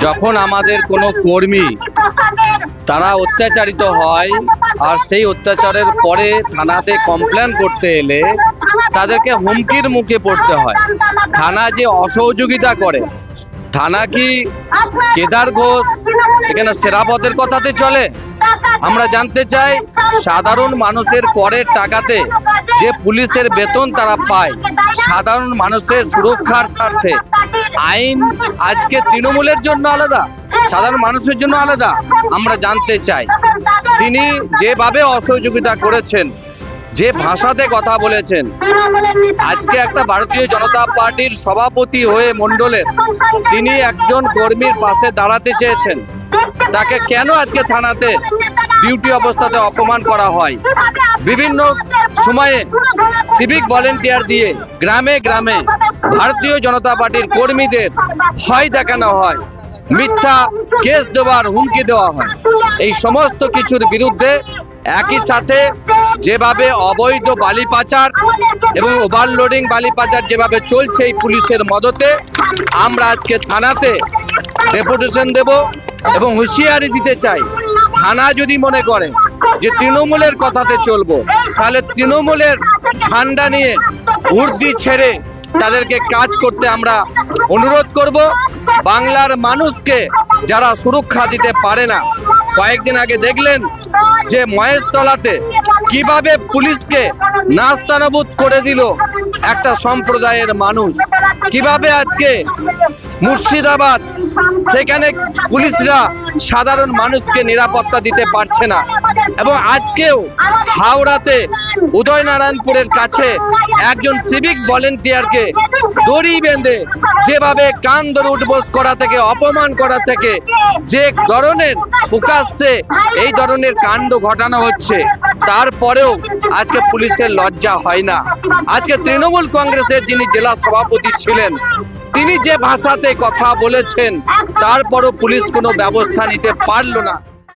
যখন আমাদের কোনো কর্মী তারা অত্যাচারিত হয় আর সেই অত্যাচারের পরে থানাতে কমপ্লেন করতে এলে তাদেরকে হুমকির মুখে পড়তে হয়। থানা যে অসহযোগিতা করে, থানা কি কেদার ঘোষ এখানে সেরাপতের কথাতে চলে? আমরা জানতে চাই সাধারণ মানুষের করের টাকাতে যে পুলিশের বেতন তারা পায়, সাধারণ মানুষের সুরক্ষার স্বার্থে আইন আজকে তৃণমূলের জন্য আলাদা, সাধারণ মানুষের জন্য আলাদা। আমরা জানতে চাই তিনি যেভাবে অসহযোগিতা করেছেন, যে ভাষাতে কথা বলেছেন, আজকে একটা ভারতীয় জনতা পার্টির সভাপতি হয়ে মণ্ডলের তিনি একজন কর্মীর পাশে দাঁড়াতে চেয়েছেন, তাকে কেন আজকে থানাতে ডিউটি অবস্থাতে অপমান করা হয়? বিভিন্ন সময়ে সিভিক ভলেন্টিয়ার দিয়ে গ্রামে গ্রামে ভারতীয় জনতা পার্টির কর্মীদের ভয় দেখানো হয়, মিথ্যা কেস দেওয়ার হুমকি দেওয়া হয়। এই সমস্ত কিছুর বিরুদ্ধে একই সাথে যেভাবে অবৈধ বালি পাচার এবং ওভারলোডিং বালি পাচার যেভাবে চলছে এই পুলিশের মদতে, আমরা আজকে থানাতে ডেপুটেশন দেব এবং হুঁশিয়ারি দিতে চাই, থানা যদি মনে করে যে তৃণমূলের কথাতে চলবো, তাহলে তৃণমূলের ঝান্ডা নিয়ে উর্দি ছেড়ে তাদেরকে কাজ করতে আমরা অনুরোধ করব। বাংলার মানুষকে যারা সুরক্ষা দিতে পারে না, কয়েকদিন আগে দেখলেন যে মহেশতলাতে কিভাবে পুলিশকে নাস্তানাবুদ করে দিল একটা সম্প্রদায়ের মানুষ, কিভাবে আজকে মুর্শিদাবাদ সেখানে পুলিশরা সাধারণ মানুষকে নিরাপত্তা দিতে পারছে না, এবং আজকেও হাওড়াতে উদয়নারায়ণপুরের কাছে একজন সিভিক ভলেন্টিয়ারকে দড়ি বেঁধে যেভাবে কান ধরে উঠবোস করা থেকে, অপমান করা থেকে যে ধরনের প্রকাশ্যে এই ধরনের কাণ্ড ঘটানো হচ্ছে, তারপরেও আজকে পুলিশের লজ্জা হয় না। আজকে তৃণমূল কংগ্রেসের যিনি জেলা সভাপতি ছিলেন, তিনি যে ভাষাতে কথা বলেছেন, তারপরও পুলিশ কোনো ব্যবস্থা নিতে পারল না।